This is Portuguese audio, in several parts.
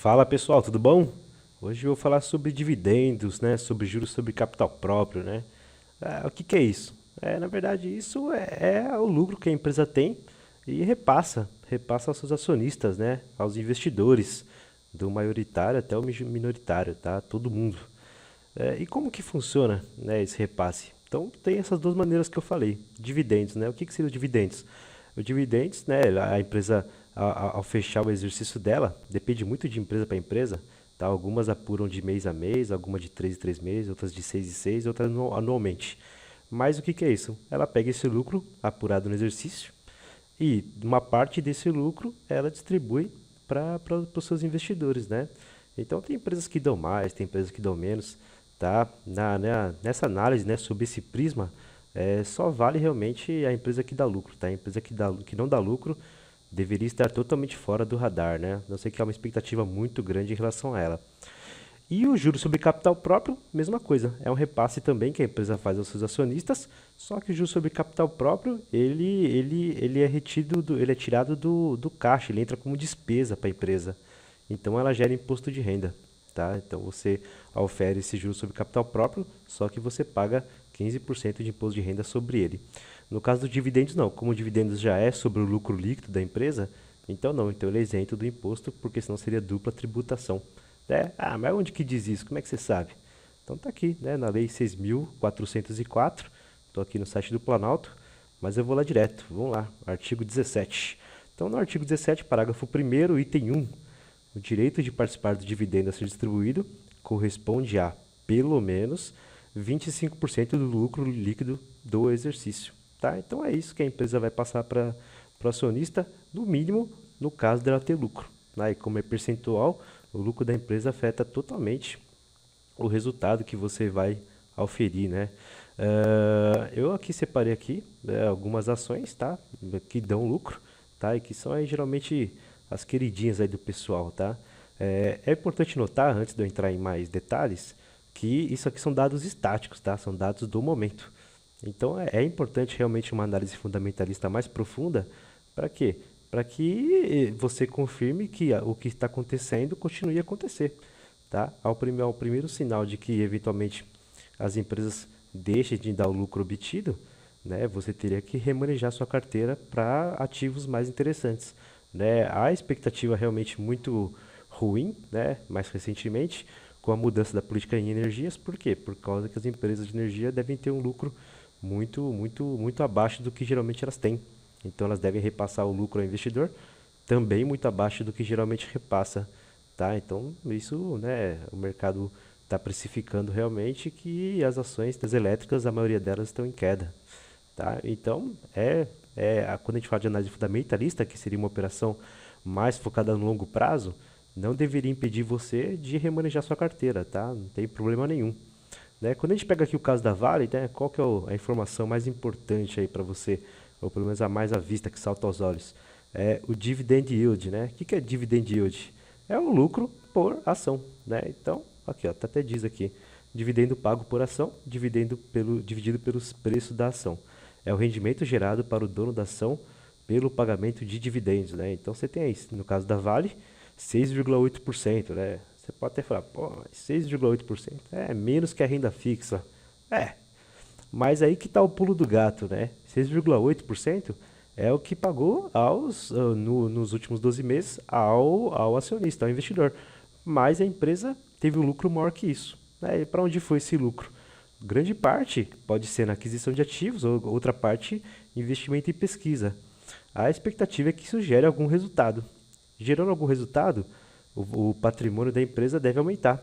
Fala pessoal, tudo bom? Hoje eu vou falar sobre dividendos, né? Sobre juros sobre capital próprio, né? O que que é isso? Na verdade, isso é o lucro que a empresa tem e repassa aos seus acionistas, né? Aos investidores, do maioritário até o minoritário, tá? Todo mundo. E como que funciona, né, esse repasse? Então, tem essas duas maneiras que eu falei. Dividendos, né? O que que seria o dividendos? O dividendos, né, a empresa, ao fechar o exercício dela, depende muito de empresa para empresa, tá? Algumas apuram de mês a mês, algumas de 3 em 3 meses, outras de 6 em 6, outras anualmente. Mas o que que é isso? Ela pega esse lucro apurado no exercício e uma parte desse lucro ela distribui para os seus investidores, né? Então tem empresas que dão mais, tem empresas que dão menos, tá? Nessa análise, né, sob esse prisma, só vale realmente a empresa que dá lucro, tá? A empresa que não dá lucro deveria estar totalmente fora do radar, né? Não sei que há uma expectativa muito grande em relação a ela. E o juro sobre capital próprio, mesma coisa. É um repasse também que a empresa faz aos seus acionistas, só que o juro sobre capital próprio, ele é retido, ele é tirado do caixa, ele entra como despesa para a empresa. Então ela gera imposto de renda, tá? Então você ofere esse juro sobre capital próprio, só que você paga 15% de imposto de renda sobre ele. No caso do dividendos, não. Como o dividendos já é sobre o lucro líquido da empresa, então não. Então ele é isento do imposto, porque senão seria dupla tributação. Mas onde que diz isso? Como é que você sabe? Então tá aqui, né, na Lei 6.404. Estou aqui no site do Planalto, mas eu vou lá direto. Vamos lá, artigo 17. Então no artigo 17, parágrafo 1º, item 1, o direito de participar do dividendo a ser distribuído corresponde a, pelo menos, 25% do lucro líquido do exercício. Tá? Então é isso que a empresa vai passar para o acionista, no mínimo, no caso dela ter lucro. Né? E como é percentual, o lucro da empresa afeta totalmente o resultado que você vai auferir, né? Eu aqui separei aqui, algumas ações, tá? Que dão lucro, tá? E que são aí geralmente as queridinhas aí do pessoal, tá? É importante notar, antes de eu entrar em mais detalhes, que isso aqui são dados estáticos, tá? São dados do momento. Então é importante realmente uma análise fundamentalista mais profunda. Para quê? Para que você confirme que o que está acontecendo continue a acontecer. Tá? Ao primeiro sinal de que eventualmente as empresas deixem de dar o lucro obtido, né, você teria que remanejar sua carteira para ativos mais interessantes. Né? A expectativa realmente muito ruim, né, mais recentemente, com a mudança da política em energias. Por quê? Por causa que as empresas de energia devem ter um lucro muito abaixo do que geralmente elas têm. Então elas devem repassar o lucro ao investidor, também muito abaixo do que geralmente repassa. Tá? Então isso, né, o mercado está precificando realmente que as ações das elétricas, a maioria delas estão em queda. Tá? Então, quando a gente fala de análise fundamentalista, que seria uma operação mais focada no longo prazo, não deveria impedir você de remanejar sua carteira, tá? Não tem problema nenhum. Né? Quando a gente pega aqui o caso da Vale, né, qual que é a informação mais importante aí para você, ou pelo menos a mais à vista que salta aos olhos? É o dividend yield, né? O que é dividend yield? É o lucro por ação, né? Então, aqui, ó, até diz aqui, dividendo pago por ação, dividido pelos preços da ação. É o rendimento gerado para o dono da ação pelo pagamento de dividendos, né? Então você tem aí, no caso da Vale, 6,8%, né? Você pode até falar, pô, 6,8% é menos que a renda fixa. É, mas aí que está o pulo do gato, né? 6,8% é o que pagou nos últimos 12 meses ao acionista, ao investidor. Mas a empresa teve um lucro maior que isso. Né? E para onde foi esse lucro? Grande parte pode ser na aquisição de ativos, ou outra parte investimento em pesquisa. A expectativa é que isso gere algum resultado. Gerando algum resultado, o patrimônio da empresa deve aumentar.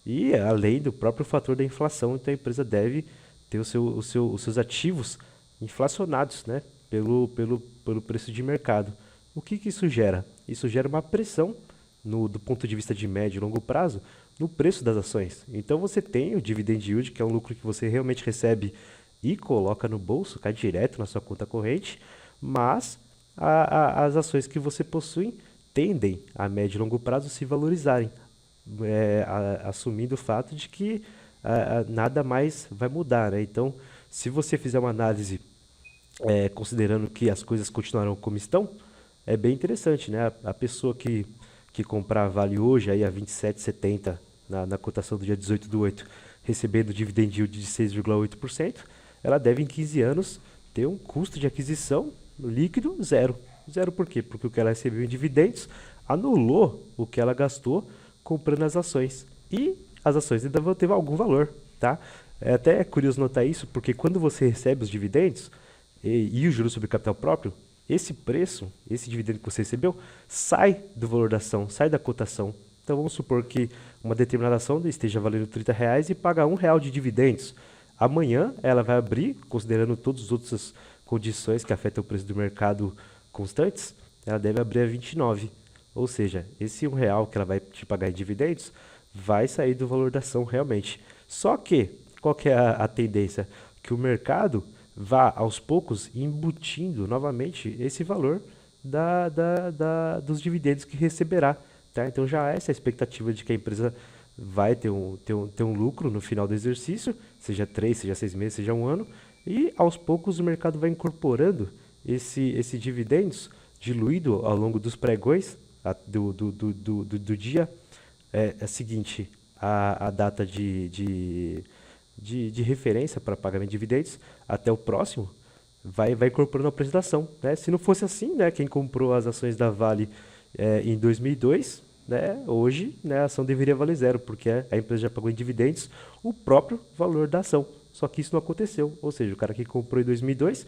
E além do próprio fator da inflação, então a empresa deve ter os seus ativos inflacionados, né, pelo preço de mercado. O que, que isso gera? Isso gera uma pressão do ponto de vista de médio e longo prazo no preço das ações. Então você tem o dividend yield, que é um lucro que você realmente recebe e coloca no bolso, cai direto na sua conta corrente, mas as ações que você possui tendem a médio e longo prazo se valorizarem, assumindo o fato de que nada mais vai mudar. Né? Então, se você fizer uma análise considerando que as coisas continuarão como estão, é bem interessante. Né? A pessoa que comprar Vale hoje aí a 27,70 na cotação do dia 18/8, recebendo dividend yield de 6,8%, ela deve em 15 anos ter um custo de aquisição líquido zero. Zero por quê? Porque o que ela recebeu em dividendos anulou o que ela gastou comprando as ações. E as ações ainda vão ter algum valor, tá? É até curioso notar isso, porque quando você recebe os dividendos e o juros sobre capital próprio, esse preço, esse dividendo que você recebeu, sai do valor da ação, sai da cotação. Então vamos supor que uma determinada ação esteja valendo R$30 e paga R$1 de dividendos. Amanhã ela vai abrir, considerando todas as outras condições que afetam o preço do mercado constantes, ela deve abrir a 29. Ou seja, esse R$1 que ela vai te pagar em dividendos vai sair do valor da ação realmente. Só que, qual que é a tendência? Que o mercado vá aos poucos embutindo novamente esse valor dos dividendos que receberá. Tá? Então já há essa expectativa de que a empresa vai ter um lucro no final do exercício, seja 3, seja 6 meses, seja um ano, e aos poucos o mercado vai incorporando esse dividendos diluído ao longo dos pregões do dia seguinte a data de referência para pagamento de dividendos até o próximo, vai incorporando a apresentação. Né? Se não fosse assim, né, quem comprou as ações da Vale em 2002, né, hoje, né, a ação deveria valer zero, porque a empresa já pagou em dividendos o próprio valor da ação. Só que isso não aconteceu. Ou seja, o cara que comprou em 2002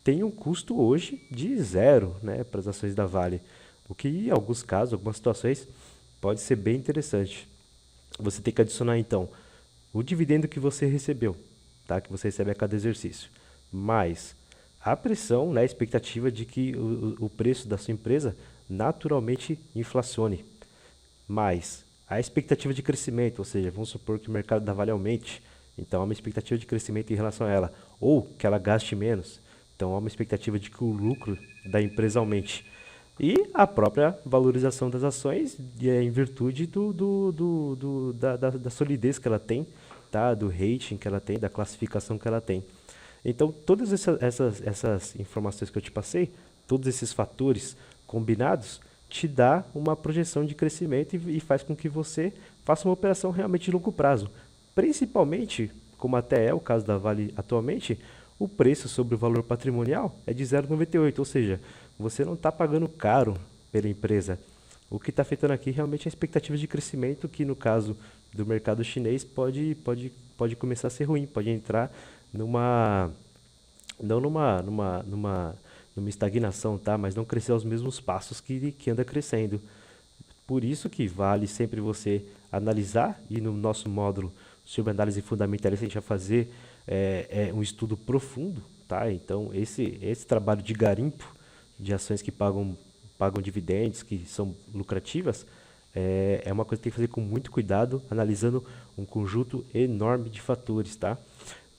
tem um custo hoje de zero, né, para as ações da Vale. O que, em alguns casos, algumas situações, pode ser bem interessante. Você tem que adicionar, então, o dividendo que você recebeu, tá, que você recebe a cada exercício, mais a pressão, né, a expectativa de que o preço da sua empresa naturalmente inflacione, mais a expectativa de crescimento, ou seja, vamos supor que o mercado da Vale aumente, então há uma expectativa de crescimento em relação a ela, ou que ela gaste menos, então há uma expectativa de que o lucro da empresa aumente. E a própria valorização das ações em virtude da solidez que ela tem, tá? Do rating que ela tem, da classificação que ela tem. Então, todas essas informações que eu te passei, todos esses fatores combinados, te dá uma projeção de crescimento e faz com que você faça uma operação realmente de longo prazo. Principalmente, como até é o caso da Vale atualmente, o preço sobre o valor patrimonial é de 0,98, ou seja, você não está pagando caro pela empresa. O que está afetando aqui realmente é a expectativa de crescimento, que no caso do mercado chinês pode começar a ser ruim, pode entrar não numa estagnação, tá? Mas não crescer aos mesmos passos que anda crescendo. Por isso que vale sempre você analisar, e no nosso módulo sobre análise fundamentalista a gente vai fazer um estudo profundo, tá? Então esse trabalho de garimpo de ações que pagam dividendos, que são lucrativas, é uma coisa que tem que fazer com muito cuidado, analisando um conjunto enorme de fatores, tá?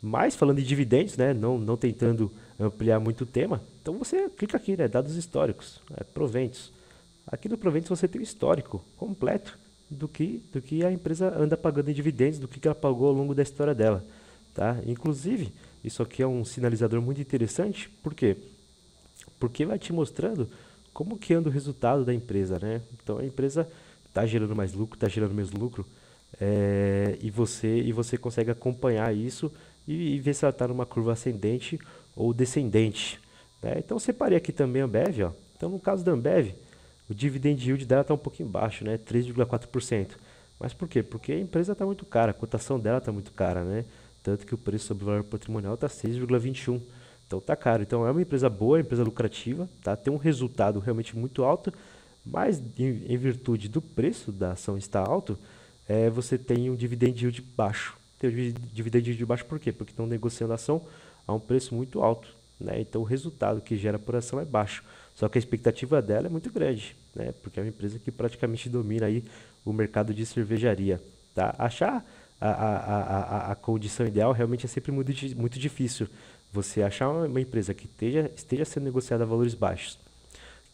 Mas falando em dividendos, né, não tentando ampliar muito o tema, então você clica aqui, né, dados históricos, proventos. Aqui no proventos você tem o histórico completo do que a empresa anda pagando em dividendos, do que ela pagou ao longo da história dela, tá? Inclusive, isso aqui é um sinalizador muito interessante, por quê? Porque vai te mostrando como que anda o resultado da empresa, né? Então a empresa está gerando mais lucro, está gerando menos lucro, e você consegue acompanhar isso e ver se ela está numa curva ascendente ou descendente, né? Então eu separei aqui também a Ambev, ó. Então no caso da Ambev, o dividend yield dela está um pouquinho baixo, né? 3,4%. Mas por quê? Porque a empresa está muito cara, a cotação dela está muito cara, né? Tanto que o preço sobre o valor patrimonial está 6,21. Então tá caro. Então é uma empresa boa, empresa lucrativa, tá? Tem um resultado realmente muito alto, mas em virtude do preço da ação estar alto, você tem um dividend yield baixo. Tem um dividend yield baixo por quê? Porque estão negociando a ação a um preço muito alto, né? Então o resultado que gera por ação é baixo. Só que a expectativa dela é muito grande, né? Porque é uma empresa que praticamente domina aí o mercado de cervejaria, tá? Achar a condição ideal realmente é sempre muito difícil. Você achar uma empresa que esteja sendo negociada a valores baixos,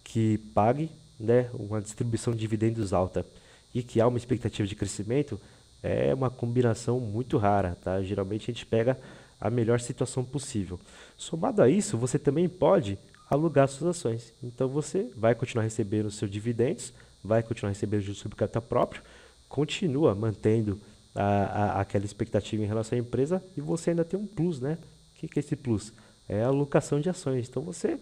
que pague, né, uma distribuição de dividendos alta e que há uma expectativa de crescimento, é uma combinação muito rara, tá? Geralmente a gente pega a melhor situação possível. Somado a isso, você também pode alugar suas ações. Então você vai continuar recebendo os seus dividendos vai continuar recebendo juros sobre capital próprio, continua mantendo aquela expectativa em relação à empresa e você ainda tem um plus, né? O que é esse plus? É a alocação de ações. Então você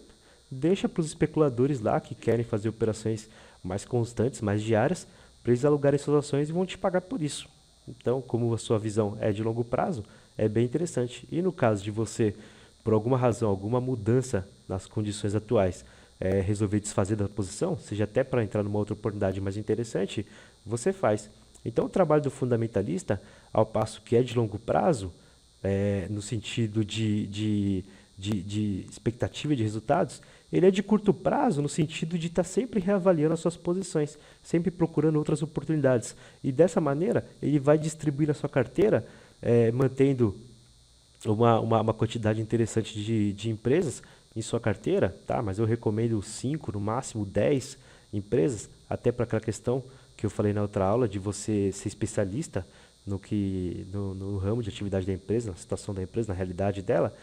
deixa para os especuladores lá que querem fazer operações mais constantes, mais diárias, para eles alugarem suas ações e vão te pagar por isso. Então, como a sua visão é de longo prazo, é bem interessante. E no caso de você, por alguma razão, alguma mudança nas condições atuais, resolver desfazer da posição, seja até para entrar numa outra oportunidade mais interessante, você faz. Então, o trabalho do fundamentalista, ao passo que é de longo prazo, no sentido de expectativa de resultados, ele é de curto prazo no sentido de estar sempre reavaliando as suas posições, sempre procurando outras oportunidades. E dessa maneira, ele vai distribuir a sua carteira, mantendo uma quantidade interessante de empresas em sua carteira, tá? Mas eu recomendo 5, no máximo 10 empresas, até para aquela questão que eu falei na outra aula, de você ser especialista no ramo de atividade da empresa, na situação da empresa, na realidade dela.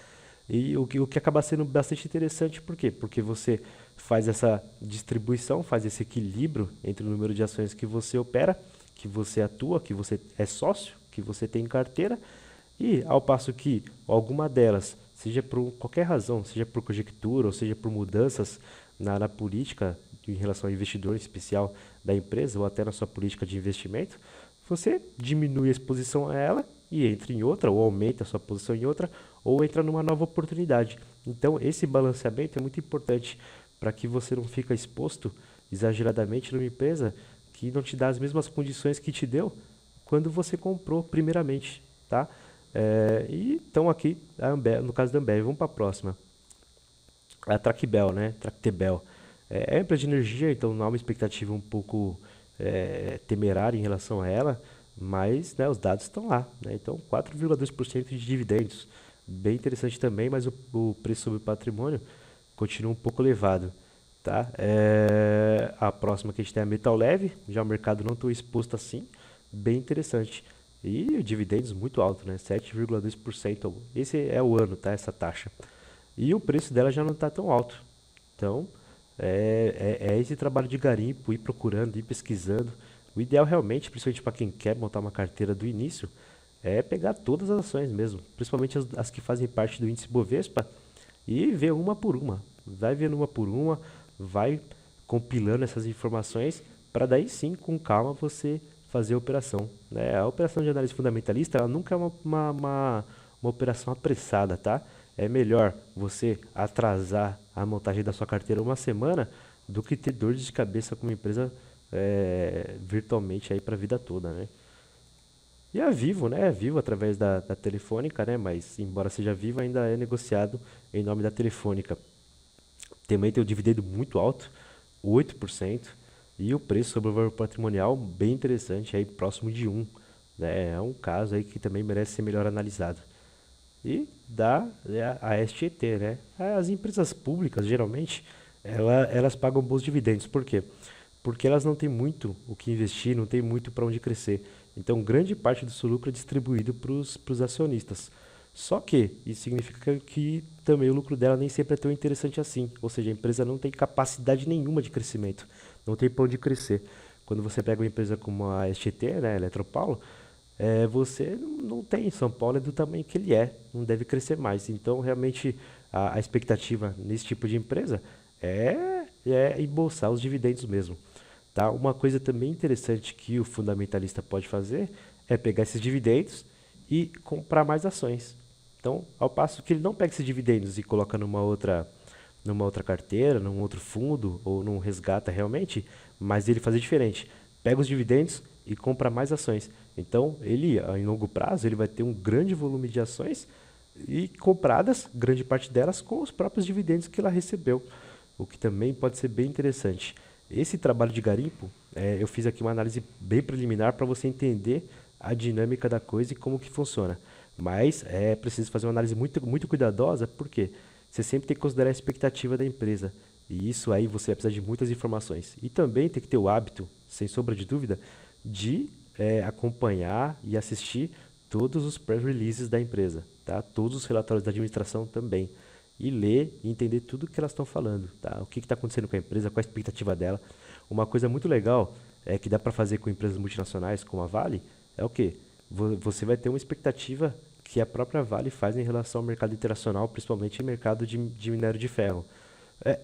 E o que acaba sendo bastante interessante, por quê? Porque você faz essa distribuição, faz esse equilíbrio entre o número de ações que você opera, que você atua, que você é sócio, que você tem em carteira, e ao passo que alguma delas, seja por qualquer razão, seja por conjectura ou seja por mudanças na política em relação ao investidor em especial da empresa ou até na sua política de investimento, você diminui a exposição a ela e entra em outra, ou aumenta a sua posição em outra, ou entra numa nova oportunidade. Então, esse balanceamento é muito importante para que você não fique exposto exageradamente numa empresa que não te dá as mesmas condições que te deu quando você comprou primeiramente, tá? E então aqui, no caso da Ambev, vamos para a próxima. A Tractebel, né? Tractebel. É uma empresa de energia, então não há uma expectativa um pouco temerária em relação a ela, mas né, os dados estão lá, né? Então 4,2% de dividendos, bem interessante também, mas o preço sobre o patrimônio continua um pouco elevado, tá? A próxima que a gente tem é a Metal Leve, já o mercado não tão exposto assim, bem interessante. E dividendos muito alto, né? 7,2%. Esse é o ano, tá? Essa taxa. E o preço dela já não está tão alto. Então, é esse trabalho de garimpo, ir procurando, ir pesquisando. O ideal realmente, principalmente para quem quer montar uma carteira do início, é pegar todas as ações mesmo, principalmente as que fazem parte do índice Bovespa, e ver uma por uma. Vai vendo uma por uma, vai compilando essas informações, para daí sim, com calma, você fazer a operação, né? A operação de análise fundamentalista, ela nunca é uma operação apressada, tá? É melhor você atrasar a montagem da sua carteira uma semana do que ter dor de cabeça com uma empresa virtualmente aí para a vida toda, né? E a Vivo, né? Vivo através da Telefônica, né? Mas embora seja Vivo, ainda é negociado em nome da Telefônica. Também tem um dividendo muito alto, 8%, e o preço sobre o valor patrimonial bem interessante, aí próximo de 1. Né? É um caso aí que também merece ser melhor analisado. E a STT, né? As empresas públicas, geralmente, elas pagam bons dividendos. Por quê? Porque elas não têm muito o que investir, não têm muito para onde crescer. Então, grande parte do seu lucro é distribuído para os acionistas. Só que isso significa que também o lucro dela nem sempre é tão interessante assim. Ou seja, a empresa não tem capacidade nenhuma de crescimento, não tem para onde crescer. Quando você pega uma empresa como a STT, né, Eletropaulo, você não tem. São Paulo é do tamanho que ele é, não deve crescer mais. Então, realmente, a expectativa nesse tipo de empresa é embolsar os dividendos mesmo. Tá? Uma coisa também interessante que o fundamentalista pode fazer é pegar esses dividendos e comprar mais ações. Então, ao passo que ele não pega esses dividendos e coloca numa outra carteira, num outro fundo ou num resgata realmente, mas ele faz diferente. Pega os dividendos e compra mais ações. Então, ele, em longo prazo, ele vai ter um grande volume de ações e compradas, grande parte delas, com os próprios dividendos que ela recebeu, o que também pode ser bem interessante. Esse trabalho de garimpo, eu fiz aqui uma análise bem preliminar para você entender a dinâmica da coisa e como que funciona. Mas é preciso fazer uma análise muito, muito cuidadosa, porque você sempre tem que considerar a expectativa da empresa. E isso aí você vai precisar de muitas informações. E também tem que ter o hábito, sem sombra de dúvida, de acompanhar e assistir todos os press releases da empresa, tá? Todos os relatórios da administração também. E ler e entender tudo o que elas estão falando, tá? O que está acontecendo com a empresa, qual a expectativa dela. Uma coisa muito legal que dá para fazer com empresas multinacionais como a Vale é o quê? Você vai ter uma expectativa que a própria Vale faz em relação ao mercado internacional, principalmente em mercado de minério de ferro.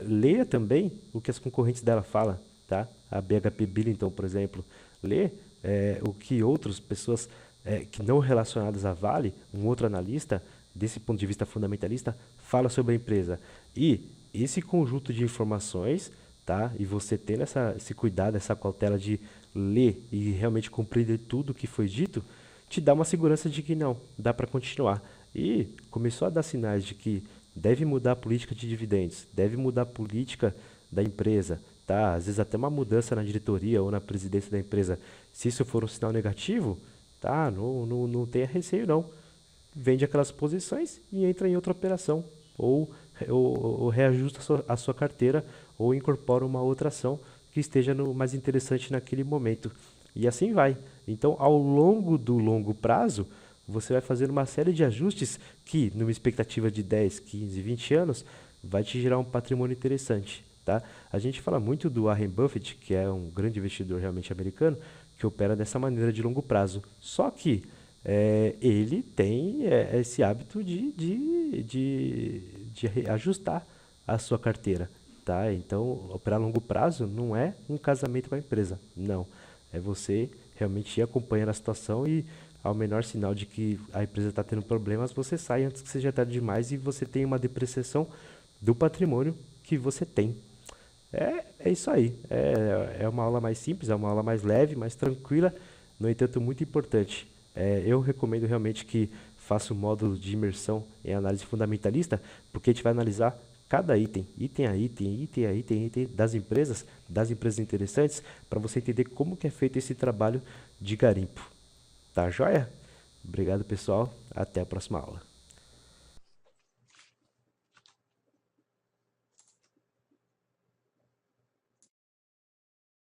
Leia também o que as concorrentes dela falam, tá? A BHP Billiton, por exemplo. Lê o que outras pessoas que não relacionadas à Vale, um outro analista, desse ponto de vista fundamentalista, fala sobre a empresa. E esse conjunto de informações, tá? E você tendo esse cuidado, essa cautela de ler e realmente compreender tudo o que foi dito, te dá uma segurança de que não, dá para continuar. E começou a dar sinais de que deve mudar a política de dividendos, deve mudar a política da empresa, tá? Às vezes até uma mudança na diretoria ou na presidência da empresa. Se isso for um sinal negativo, tá? Não tenha receio não. Vende aquelas posições e entra em outra operação. Ou reajusta a sua carteira ou incorpora uma outra ação que esteja mais interessante naquele momento. E assim vai. Então, ao longo do longo prazo, você vai fazer uma série de ajustes que, numa expectativa de 10, 15, 20 anos, vai te gerar um patrimônio interessante. Tá? A gente fala muito do Warren Buffett, que é um grande investidor realmente americano, que opera dessa maneira de longo prazo. Só que ele tem esse hábito de ajustar a sua carteira. Tá? Então, operar a longo prazo não é um casamento com a empresa. Não. É você realmente ir acompanhando a situação e, ao menor sinal de que a empresa está tendo problemas, você sai antes que seja tarde demais e você tem uma depreciação do patrimônio que você tem. É isso aí. É uma aula mais simples, é uma aula mais leve, mais tranquila, no entanto, muito importante. Eu recomendo realmente que faça o módulo de imersão em análise fundamentalista, porque a gente vai analisar cada item, item a item das empresas interessantes, para você entender como que é feito esse trabalho de garimpo. Tá joia? Obrigado, pessoal. Até a próxima aula.